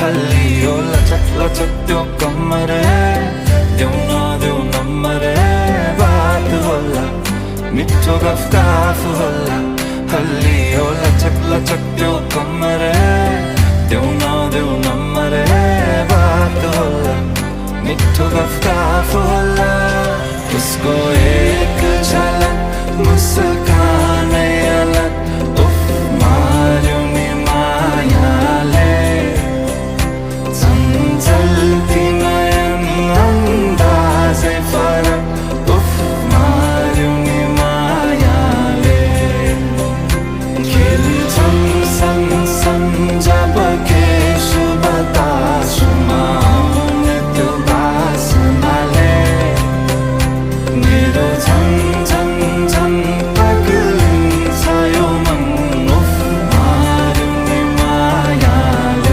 हल्ली ओ लचक लचक त्यो कमरे देऊ नम्बरे बात होला मिठो गफ होला हल्ली ओ लचक लचक त्यो कमरे देऊ नम्बरे बात होला मिठो गफ होला उसको एक झलक मुस्कान